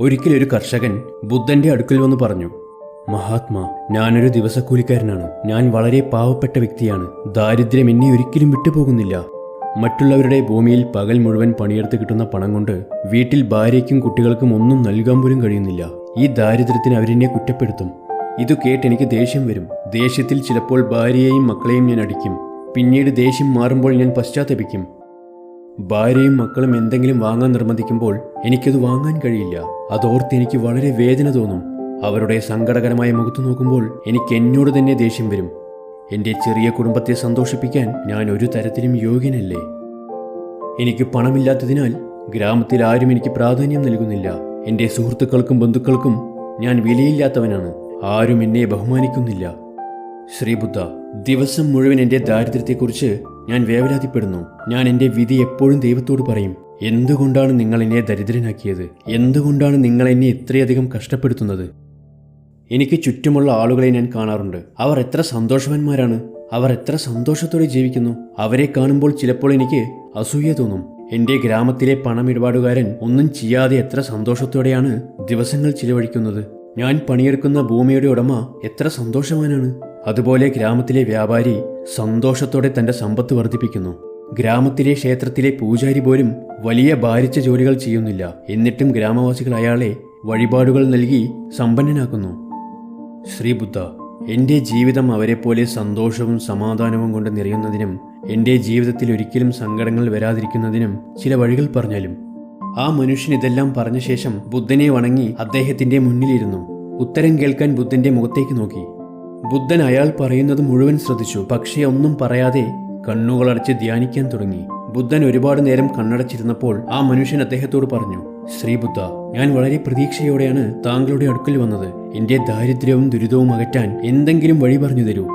ഒരിക്കലൊരു കർഷകൻ ബുദ്ധന്റെ അടുക്കൽ വന്ന് പറഞ്ഞു, മഹാത്മാ, ഞാനൊരു ദിവസക്കൂലിക്കാരനാണ്. ഞാൻ വളരെ പാവപ്പെട്ട വ്യക്തിയാണ്. ദാരിദ്ര്യം എന്നെ ഒരിക്കലും വിട്ടുപോകുന്നില്ല. മറ്റുള്ളവരുടെ ഭൂമിയിൽ പകൽ മുഴുവൻ പണിയെടുത്ത് കിട്ടുന്ന പണം കൊണ്ട് വീട്ടിൽ ഭാര്യയ്ക്കും കുട്ടികൾക്കും ഒന്നും നൽകാൻ പോലും കഴിയുന്നില്ല. ഈ ദാരിദ്ര്യത്തിന് അവരെന്നെ കുറ്റപ്പെടുത്തും. ഇതു കേട്ട് എനിക്ക് ദേഷ്യം വരും. ദേഷ്യത്തിൽ ചിലപ്പോൾ ഭാര്യയെയും മക്കളെയും ഞാൻ അടിക്കും. പിന്നീട് ദേഷ്യം മാറുമ്പോൾ ഞാൻ പശ്ചാത്തപിക്കും. ഭാര്യയും മക്കളും എന്തെങ്കിലും വാങ്ങാൻ നിർബന്ധിക്കുമ്പോൾ എനിക്കത് വാങ്ങാൻ കഴിയില്ല. അതോർത്ത് എനിക്ക് വളരെ വേദന തോന്നും. അവരുടെ സങ്കടകരമായ മുഖത്ത് നോക്കുമ്പോൾ എനിക്ക് എന്നോട് തന്നെ ദേഷ്യം വരും. എൻ്റെ ചെറിയ കുടുംബത്തെ സന്തോഷിപ്പിക്കാൻ ഞാൻ ഒരു തരത്തിലും യോഗ്യനല്ലേ? എനിക്ക് പണമില്ലാത്തതിനാൽ ഗ്രാമത്തിൽ ആരും എനിക്ക് പ്രാധാന്യം നൽകുന്നില്ല. എൻ്റെ സുഹൃത്തുക്കൾക്കും ബന്ധുക്കൾക്കും ഞാൻ വിലയില്ലാത്തവനാണ്. ആരും എന്നെ ബഹുമാനിക്കുന്നില്ല. ശ്രീബുദ്ധ, ദിവസം മുഴുവൻ എൻ്റെ ദാരിദ്ര്യത്തെക്കുറിച്ച് ഞാൻ വേവലാതിപ്പെടുന്നു. ഞാൻ എൻ്റെ വിധി എപ്പോഴും ദൈവത്തോട് പറയും. എന്തുകൊണ്ടാണ് നിങ്ങൾ എന്നെ ദരിദ്രനാക്കിയത്? എന്തുകൊണ്ടാണ് നിങ്ങൾ എന്നെ ഇത്രയധികം കഷ്ടപ്പെടുത്തുന്നത്? എനിക്ക് ചുറ്റുമുള്ള ആളുകളെ ഞാൻ കാണാറുണ്ട്. അവർ എത്ര സന്തോഷവാന്മാരാണ്. അവർ എത്ര സന്തോഷത്തോടെ ജീവിക്കുന്നു. അവരെ കാണുമ്പോൾ ചിലപ്പോൾ എനിക്ക് അസൂയ തോന്നും. എൻ്റെ ഗ്രാമത്തിലെ പണമിടപാടുകാരൻ ഒന്നും ചെയ്യാതെ എത്ര സന്തോഷത്തോടെയാണ് ദിവസങ്ങൾ ചിലവഴിക്കുന്നത്. ഞാൻ പണിയെടുക്കുന്ന ഭൂമിയുടെ ഉടമ എത്ര സന്തോഷവാനാണ്. അതുപോലെ ഗ്രാമത്തിലെ വ്യാപാരി സന്തോഷത്തോടെ തന്റെ സമ്പത്ത് വർദ്ധിപ്പിക്കുന്നു. ഗ്രാമത്തിലെ ക്ഷേത്രത്തിലെ പൂജാരി പോലും വലിയ ഭാരിച്ച ജോലികൾ ചെയ്യുന്നില്ല. എന്നിട്ടും ഗ്രാമവാസികൾ അയാളെ വഴിപാടുകൾ നൽകി സമ്പന്നനാക്കുന്നു. ശ്രീബുദ്ധ, എൻ്റെ ജീവിതം അവരെപ്പോലെ സന്തോഷവും സമാധാനവും കൊണ്ട് നിറയുന്നതിനും എൻ്റെ ജീവിതത്തിൽ ഒരിക്കലും സങ്കടങ്ങൾ വരാതിരിക്കുന്നതിനും ചില വഴികൾ പറഞ്ഞാലും. ആ മനുഷ്യൻ ഇതെല്ലാം പറഞ്ഞ ശേഷം ബുദ്ധനെ വണങ്ങി അദ്ദേഹത്തിന്റെ മുന്നിലിരുന്നു. ഉത്തരം കേൾക്കാൻ ബുദ്ധന്റെ മുഖത്തേക്ക് നോക്കി. ബുദ്ധൻ അയാൾ പറയുന്നത് മുഴുവൻ ശ്രദ്ധിച്ചു. പക്ഷേ ഒന്നും പറയാതെ കണ്ണുകളടച്ച് ധ്യാനിക്കാൻ തുടങ്ങി. ബുദ്ധൻ ഒരുപാട് നേരം കണ്ണടച്ചിരുന്നപ്പോൾ ആ മനുഷ്യൻ അദ്ദേഹത്തോട് പറഞ്ഞു, ശ്രീബുദ്ധ, ഞാൻ വളരെ പ്രതീക്ഷയോടെയാണ് താങ്കളുടെ അടുക്കൽ വന്നത്. എന്റെ ദാരിദ്ര്യവും ദുരിതവും അകറ്റാൻ എന്തെങ്കിലും വഴി പറഞ്ഞു തരൂ.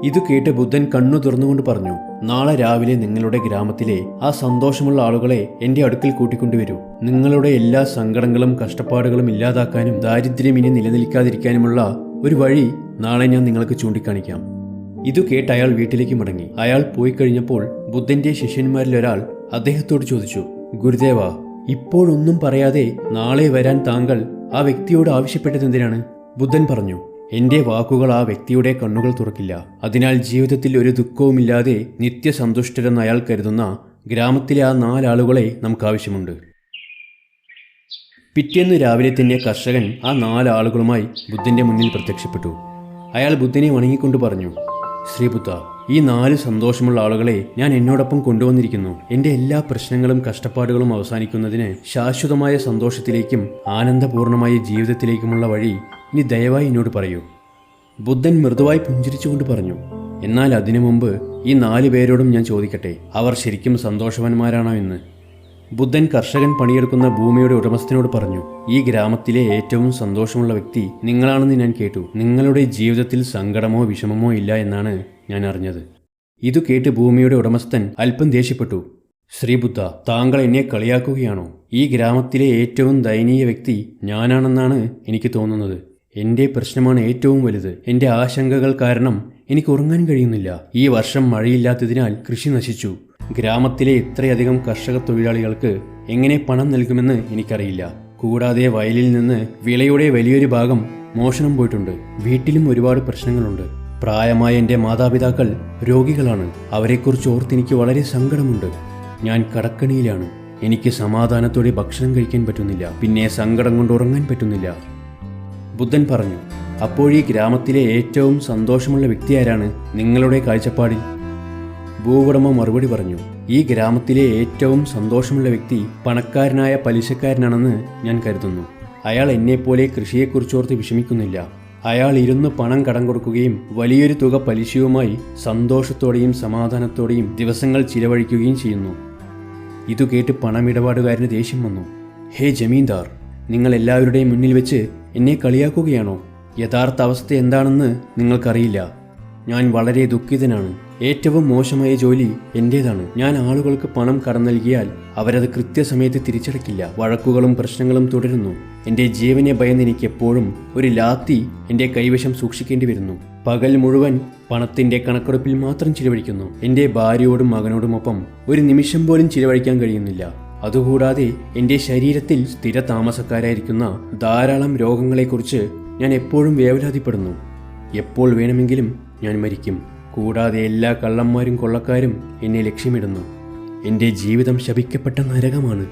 ഇത് കേട്ട് ബുദ്ധൻ കണ്ണു തുറന്നുകൊണ്ട് പറഞ്ഞു, നാളെ രാവിലെ നിങ്ങളുടെ ഗ്രാമത്തിലെ ആ സന്തോഷമുള്ള ആളുകളെ എന്റെ അടുക്കൽ കൂട്ടിക്കൊണ്ടുവരൂ. നിങ്ങളുടെ എല്ലാ സങ്കടങ്ങളും കഷ്ടപ്പാടുകളും ഇല്ലാതാക്കാനും ദാരിദ്ര്യം ഇനി നിലനിൽക്കാതിരിക്കാനുമുള്ള ഒരു വഴി നാളെ ഞാൻ നിങ്ങൾക്ക് ചൂണ്ടിക്കാണിക്കാം. ഇതു കേട്ട് അയാൾ വീട്ടിലേക്ക് മടങ്ങി. അയാൾ പോയി കഴിഞ്ഞപ്പോൾ ബുദ്ധന്റെ ശിഷ്യന്മാരിൽ ഒരാൾ അദ്ദേഹത്തോട് ചോദിച്ചു, ഗുരുദേവ, ഇപ്പോഴൊന്നും പറയാതെ നാളെ വരാൻ താങ്കൾ ആ വ്യക്തിയോട് ആവശ്യപ്പെട്ടതെന്തിനാണ്? ബുദ്ധൻ പറഞ്ഞു, എന്റെ വാക്കുകൾ ആ വ്യക്തിയുടെ കണ്ണുകൾ തുറക്കില്ല. അതിനാൽ ജീവിതത്തിൽ ഒരു ദുഃഖവുമില്ലാതെ നിത്യസന്തുഷ്ടരെന്ന് അയാൾ കരുതുന്ന ഗ്രാമത്തിലെ ആ 4 ആളുകളെ നമുക്ക് ആവശ്യമുണ്ട്. പിറ്റേന്ന് രാവിലെ തന്നെ കർഷകൻ ആ 4 ആളുകളുമായി ബുദ്ധന്റെ മുന്നിൽ പ്രത്യക്ഷപ്പെട്ടു. അയാൾ ബുദ്ധനെ വണങ്ങിക്കൊണ്ട് പറഞ്ഞു, ശ്രീബുദ്ധ, ഈ 4 സന്തോഷമുള്ള ആളുകളെ ഞാൻ എന്നോടൊപ്പം കൊണ്ടുവന്നിരിക്കുന്നു. എന്റെ എല്ലാ പ്രശ്നങ്ങളും കഷ്ടപ്പാടുകളും അവസാനിക്കുന്നതിന് ശാശ്വതമായ സന്തോഷത്തിലേക്കും ആനന്ദപൂർണമായ ജീവിതത്തിലേക്കുമുള്ള വഴി ഇനി ദയവായി എന്നോട് പറയൂ. ബുദ്ധൻ മൃദുവായി പുഞ്ചിരിച്ചുകൊണ്ട് പറഞ്ഞു, എന്നാൽ അതിനു മുമ്പ് ഈ 4 പേരോടും ഞാൻ ചോദിക്കട്ടെ, അവർ ശരിക്കും സന്തോഷവാന്മാരാണോ എന്ന്? ബുദ്ധൻ കർഷകൻ പണിയെടുക്കുന്ന ഭൂമിയുടെ ഉടമസ്ഥനോട് പറഞ്ഞു, ഈ ഗ്രാമത്തിലെ ഏറ്റവും സന്തോഷമുള്ള വ്യക്തി നിങ്ങളാണെന്ന് ഞാൻ കേട്ടു. നിങ്ങളുടെ ജീവിതത്തിൽ സങ്കടമോ വിഷമമോ ഇല്ല എന്നാണ് ഞാൻ അറിഞ്ഞത്. ഇതു കേട്ട് ഭൂമിയുടെ ഉടമസ്ഥൻ അല്പം ദേഷ്യപ്പെട്ടു. ശ്രീബുദ്ധ, താങ്കൾ എന്നെ കളിയാക്കുകയാണോ? ഈ ഗ്രാമത്തിലെ ഏറ്റവും ദയനീയ വ്യക്തി ഞാനാണെന്നാണ് എനിക്ക് തോന്നുന്നത്. എന്റെ പ്രശ്നമാണ് ഏറ്റവും വലുത്. എന്റെ ആശങ്കകൾ കാരണം എനിക്ക് ഉറങ്ങാൻ കഴിയുന്നില്ല. ഈ വർഷം മഴയില്ലാത്തതിനാൽ കൃഷി നശിച്ചു. ഗ്രാമത്തിലെ ഇത്രയധികം കർഷക തൊഴിലാളികൾക്ക് എങ്ങനെ പണം നൽകുമെന്ന് എനിക്കറിയില്ല. കൂടാതെ വയലിൽ നിന്ന് വിളയുടെ വലിയൊരു ഭാഗം മോഷണം പോയിട്ടുണ്ട്. വീട്ടിലും ഒരുപാട് പ്രശ്നങ്ങളുണ്ട്. പ്രായമായ എൻ്റെ മാതാപിതാക്കൾ രോഗികളാണ്. അവരെക്കുറിച്ച് ഓർത്തെനിക്ക് വളരെ സങ്കടമുണ്ട്. ഞാൻ കടക്കണിയിലാണ്. എനിക്ക് സമാധാനത്തോടെ ഭക്ഷണം കഴിക്കാൻ പറ്റുന്നില്ല. പിന്നെ സങ്കടം കൊണ്ട് ഉറങ്ങാൻ പറ്റുന്നില്ല. ബുദ്ധൻ പറഞ്ഞു, അപ്പോഴീ ഗ്രാമത്തിലെ ഏറ്റവും സന്തോഷമുള്ള വ്യക്തി ആരാണ് നിങ്ങളുടെ കാഴ്ചപ്പാടിൽ? ഭൂവുടമ മറുപടി പറഞ്ഞു, ഈ ഗ്രാമത്തിലെ ഏറ്റവും സന്തോഷമുള്ള വ്യക്തി പണക്കാരനായ പലിശക്കാരനാണെന്ന് ഞാൻ കരുതുന്നു. അയാൾ എന്നെപ്പോലെ കൃഷിയെക്കുറിച്ചോർത്ത് വിഷമിക്കുന്നില്ല. അയാൾ ഇരുന്ന് പണം കടം കൊടുക്കുകയും വലിയൊരു തുക പലിശയുമായി സന്തോഷത്തോടെയും സമാധാനത്തോടെയും ദിവസങ്ങൾ ചിലവഴിക്കുകയും ചെയ്യുന്നു. ഇതു കേട്ട് പണമിടപാടുകാരന് ദേഷ്യം വന്നു. ഹേ ജമീന്ദാർ, നിങ്ങൾ എല്ലാവരുടെയും മുന്നിൽ വെച്ച് എന്നെ കളിയാക്കുകയാണോ? യഥാർത്ഥ അവസ്ഥ എന്താണെന്ന് നിങ്ങൾക്കറിയില്ല. ഞാൻ വളരെ ദുഃഖിതനാണ്. ഏറ്റവും മോശമായ ജോലി എന്റേതാണ്. ഞാൻ ആളുകൾക്ക് പണം കടം നൽകിയാൽ അവരത് കൃത്യസമയത്ത് തിരിച്ചടക്കില്ല. വഴക്കുകളും പ്രശ്നങ്ങളും തുടരുന്നു. എന്റെ ജീവനെ ഭയന്ന് എനിക്ക് എപ്പോഴും ഒരു ലാത്തി എന്റെ കൈവശം സൂക്ഷിക്കേണ്ടി വരുന്നു. പകൽ മുഴുവൻ പണത്തിന്റെ കണക്കെടുപ്പിൽ മാത്രം ചിലവഴിക്കുന്നു. എന്റെ ഭാര്യയോടും മകനോടുമൊപ്പം ഒരു നിമിഷം പോലും ചിലവഴിക്കാൻ കഴിയുന്നില്ല. അതുകൂടാതെ എൻ്റെ ശരീരത്തിൽ സ്ഥിര താമസക്കാരായിരിക്കുന്ന ധാരാളം രോഗങ്ങളെക്കുറിച്ച് ഞാൻ എപ്പോഴും വേവലാതിപ്പെടുന്നു. എപ്പോൾ വേണമെങ്കിലും ഞാൻ മരിക്കും. കൂടാതെ എല്ലാ കള്ളന്മാരും കൊള്ളക്കാരും എന്നെ ലക്ഷ്യമിടുന്നു. എൻ്റെ ജീവിതം ശപിക്കപ്പെട്ട നരകമാണ്.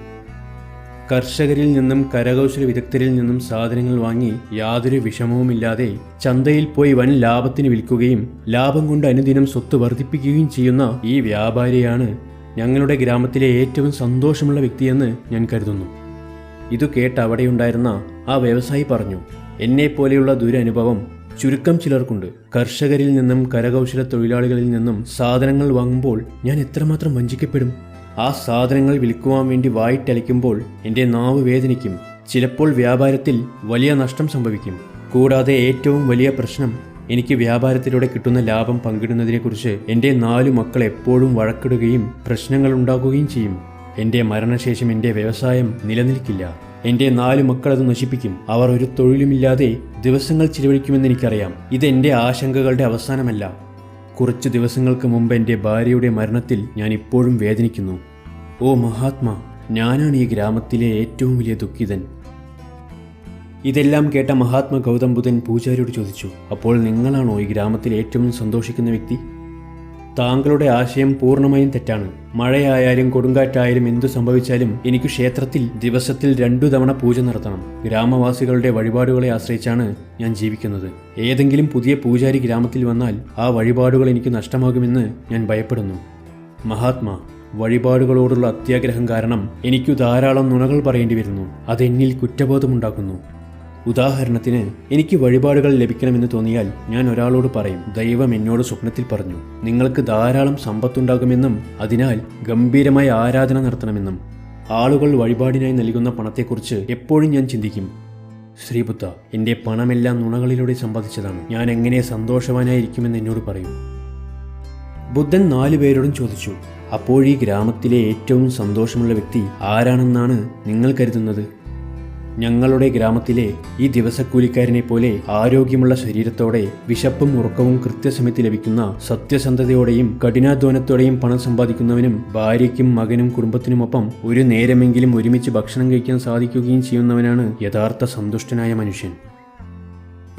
കർഷകരിൽ നിന്നും കരകൗശല വിദഗ്ധരിൽ നിന്നും സാധനങ്ങൾ വാങ്ങി യാതൊരു വിഷമവുമില്ലാതെ ചന്തയിൽ പോയി വൻ ലാഭത്തിന് വിൽക്കുകയും ലാഭം കൊണ്ട് അനുദിനം സ്വത്ത് വർദ്ധിപ്പിക്കുകയും ചെയ്യുന്ന ഈ വ്യാപാരിയാണ് ഞങ്ങളുടെ ഗ്രാമത്തിലെ ഏറ്റവും സന്തോഷമുള്ള വ്യക്തിയെന്ന് ഞാൻ കരുതുന്നു. ഇതു കേട്ട് അവിടെയുണ്ടായിരുന്ന ആ വ്യവസായി പറഞ്ഞു, എന്നെപ്പോലെയുള്ള ദുരനുഭവം ചുരുക്കം ചിലർക്കുണ്ട്. കർഷകരിൽ നിന്നും കരകൗശല തൊഴിലാളികളിൽ നിന്നും സാധനങ്ങൾ വാങ്ങുമ്പോൾ ഞാൻ എത്രമാത്രം വഞ്ചിക്കപ്പെടും. ആ സാധനങ്ങൾ വിൽക്കുവാൻ വേണ്ടി വായിട്ടലയ്ക്കുമ്പോൾ എൻ്റെ നാവ് വേദനിക്കും. ചിലപ്പോൾ വ്യാപാരത്തിൽ വലിയ നഷ്ടം സംഭവിക്കും. കൂടാതെ ഏറ്റവും വലിയ പ്രശ്നം, എനിക്ക് വ്യാപാരത്തിലൂടെ കിട്ടുന്ന ലാഭം പങ്കിടുന്നതിനെക്കുറിച്ച് എൻ്റെ 4 മക്കൾ എപ്പോഴും വഴക്കിടുകയും പ്രശ്നങ്ങൾ ഉണ്ടാക്കുകയും ചെയ്യും. എൻ്റെ മരണശേഷം എൻ്റെ വ്യവസായം നിലനിൽക്കില്ല. എൻ്റെ 4 മക്കൾ അത് നശിപ്പിക്കും. അവർ ഒരു തൊഴിലുമില്ലാതെ ദിവസങ്ങൾ ചിലവഴിക്കുമെന്ന് എനിക്കറിയാം. ഇതെൻ്റെ ആശങ്കകളുടെ അവസാനമല്ല. കുറച്ച് ദിവസങ്ങൾക്ക് മുമ്പ് എൻ്റെ ഭാര്യയുടെ മരണത്തിൽ ഞാൻ ഇപ്പോഴും വേദനിക്കുന്നു. ഓ മഹാത്മാ, ഞാനാണ് ഈ ഗ്രാമത്തിലെ ഏറ്റവും വലിയ ദുഃഖിതൻ. ഇതെല്ലാം കേട്ട മഹാത്മാ ഗൗതം ബുദ്ധൻ പൂജാരിയോട് ചോദിച്ചു, അപ്പോൾ നിങ്ങളാണോ ഈ ഗ്രാമത്തിൽ ഏറ്റവും സന്തോഷിക്കുന്ന വ്യക്തി? താങ്കളുടെ ആശയം പൂർണ്ണമായും തെറ്റാണ്. മഴയായാലും കൊടുങ്കാറ്റായാലും എന്തു സംഭവിച്ചാലും എനിക്ക് ക്ഷേത്രത്തിൽ ദിവസത്തിൽ 2 തവണ പൂജ നടത്തണം. ഗ്രാമവാസികളുടെ വഴിപാടുകളെ ആശ്രയിച്ചാണ് ഞാൻ ജീവിക്കുന്നത്. ഏതെങ്കിലും പുതിയ പൂജാരി ഗ്രാമത്തിൽ വന്നാൽ ആ വഴിപാടുകൾ എനിക്ക് നഷ്ടമാകുമെന്ന് ഞാൻ ഭയപ്പെടുന്നു. മഹാത്മാ, വഴിപാടുകളോടുള്ള അത്യാഗ്രഹം കാരണം എനിക്കു ധാരാളം നുണകൾ പറയേണ്ടി വരുന്നു. അതെന്നിൽ കുറ്റബോധമുണ്ടാക്കുന്നു. ഉദാഹരണത്തിന്, എനിക്ക് വഴിപാടുകൾ ലഭിക്കണമെന്ന് തോന്നിയാൽ ഞാൻ ഒരാളോട് പറയും, ദൈവം എന്നോട് സ്വപ്നത്തിൽ പറഞ്ഞു നിങ്ങൾക്ക് ധാരാളം സമ്പത്തുണ്ടാകുമെന്നും അതിനാൽ ഗംഭീരമായ ആരാധന നടത്തണമെന്നും. ആളുകൾ വഴിപാടിനായി നൽകുന്ന പണത്തെക്കുറിച്ച് എപ്പോഴും ഞാൻ ചിന്തിക്കും. ശ്രീബുദ്ധ, എൻ്റെ പണമെല്ലാം നുണകളിലൂടെ സമ്പാദിച്ചതാണ്. ഞാൻ എങ്ങനെ സന്തോഷവാനായിരിക്കുമെന്ന് എന്നോട് പറയും. ബുദ്ധൻ 4 പേരോടും ചോദിച്ചു, അപ്പോൾ ഈ ഗ്രാമത്തിലെ ഏറ്റവും സന്തോഷമുള്ള വ്യക്തി ആരാണെന്നാണ് നിങ്ങൾ കരുതുന്നത്? ഞങ്ങളുടെ ഗ്രാമത്തിലെ ഈ ദിവസക്കൂലിക്കാരനെ പോലെ ആരോഗ്യമുള്ള ശരീരത്തോടെ വിശപ്പും ഉറക്കവും കൃത്യസമയത്ത് ലഭിക്കുന്ന സത്യസന്ധതയോടെയും കഠിനാധ്വാനത്തോടെയും പണം സമ്പാദിക്കുന്നവനും ഭാര്യയ്ക്കും മകനും കുടുംബത്തിനുമൊപ്പം ഒരു നേരമെങ്കിലും ഒരുമിച്ച് ഭക്ഷണം കഴിക്കാൻ സാധിക്കുകയും ചെയ്യുന്നവനാണ് യഥാർത്ഥ സന്തുഷ്ടനായ മനുഷ്യൻ.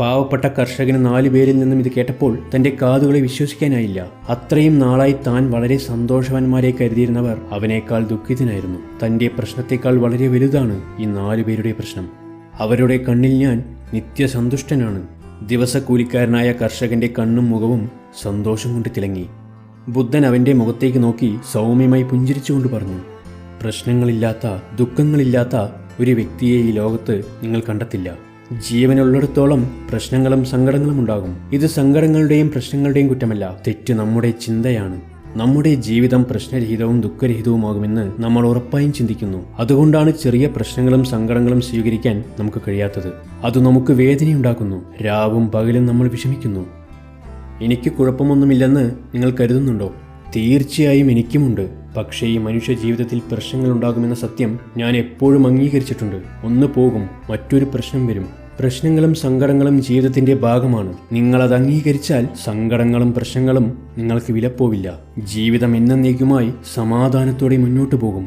പാവപ്പെട്ട കർഷകന് 4 പേരിൽ നിന്നും ഇത് കേട്ടപ്പോൾ തന്റെ കാതുകളെ വിശ്വസിക്കാനായില്ല. അത്രയും നാളായി താൻ വളരെ സന്തോഷവാന്മാരെ കരുതിയിരുന്നവർ അവനേക്കാൾ ദുഃഖിതനായിരുന്നു. തന്റെ പ്രശ്നത്തെക്കാൾ വളരെ വലുതാണ് ഈ 4 പേരുടെ പ്രശ്നം. അവരുടെ കണ്ണിൽ ഞാൻ നിത്യസന്തുഷ്ടനാണ്. ദിവസക്കൂലിക്കാരനായ കർഷകന്റെ കണ്ണും മുഖവും സന്തോഷം കൊണ്ട് തിളങ്ങി. ബുദ്ധൻ അവന്റെ മുഖത്തേക്ക് നോക്കി സൗമ്യമായി പുഞ്ചിരിച്ചുകൊണ്ട് പറഞ്ഞു, പ്രശ്നങ്ങളില്ലാത്ത ദുഃഖങ്ങളില്ലാത്ത ഒരു വ്യക്തിയെ ഈ ലോകത്ത് നിങ്ങൾ കണ്ടെത്തില്ല. ജീവനുള്ളിടത്തോളം പ്രശ്നങ്ങളും സങ്കടങ്ങളും ഉണ്ടാകും. ഇത് സങ്കടങ്ങളുടെയും പ്രശ്നങ്ങളുടെയും കുറ്റമല്ല, തെറ്റ് നമ്മുടെ ചിന്തയാണ്. നമ്മുടെ ജീവിതം പ്രശ്നരഹിതവും ദുഃഖരഹിതവുമാകുമെന്ന് നമ്മൾ ഉറപ്പായും ചിന്തിക്കുന്നു. അതുകൊണ്ടാണ് ചെറിയ പ്രശ്നങ്ങളും സങ്കടങ്ങളും സ്വീകരിക്കാൻ നമുക്ക് കഴിയാത്തത്. അത് നമുക്ക് വേദനയുണ്ടാക്കുന്നു. രാവും പകലും നമ്മൾ വിഷമിക്കുന്നു. എനിക്ക് കുഴപ്പമൊന്നുമില്ലെന്ന് നിങ്ങൾ കരുതുന്നുണ്ടോ? തീർച്ചയായും എനിക്കുമുണ്ട്. പക്ഷേ ഈ മനുഷ്യ ജീവിതത്തിൽ പ്രശ്നങ്ങളുണ്ടാകുമെന്ന സത്യം ഞാൻ എപ്പോഴും അംഗീകരിച്ചിട്ടുണ്ട്. ഒന്ന് പോകും, മറ്റൊരു പ്രശ്നം വരും. പ്രശ്നങ്ങളും സങ്കടങ്ങളും ജീവിതത്തിന്റെ ഭാഗമാണ്. നിങ്ങളത് അംഗീകരിച്ചാൽ സങ്കടങ്ങളും പ്രശ്നങ്ങളും നിങ്ങൾക്ക് വിലപ്പോവില്ല. ജീവിതം എന്നേക്കുമായി സമാധാനത്തോടെ മുന്നോട്ടു പോകും.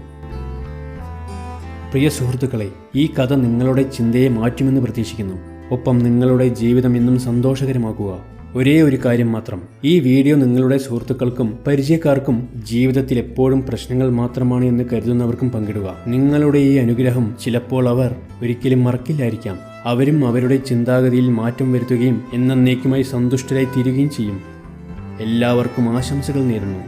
പ്രിയ സുഹൃത്തുക്കളെ, ഈ കഥ നിങ്ങളുടെ ചിന്തയെ മാറ്റുമെന്ന് പ്രതീക്ഷിക്കുന്നു. ഒപ്പം നിങ്ങളുടെ ജീവിതം എന്നും സന്തോഷകരമാക്കുക. ഒരേ ഒരു കാര്യം മാത്രം, ഈ വീഡിയോ നിങ്ങളുടെ സുഹൃത്തുക്കൾക്കും പരിചയക്കാർക്കും ജീവിതത്തിൽ എപ്പോഴും പ്രശ്നങ്ങൾ മാത്രമാണ് എന്ന് കരുതുന്നവർക്കും പങ്കിടുക. നിങ്ങളുടെ ഈ അനുഗ്രഹം ചിലപ്പോൾ അവർ ഒരിക്കലും മറക്കില്ലായിരിക്കാം. അവരും അവരുടെ ചിന്താഗതിയിൽ മാറ്റം വരുത്തുകയും എന്നേക്കുമായി സന്തുഷ്ടരായി തീരുകയും ചെയ്യും. എല്ലാവർക്കും ആശംസകൾ നേരുന്നു.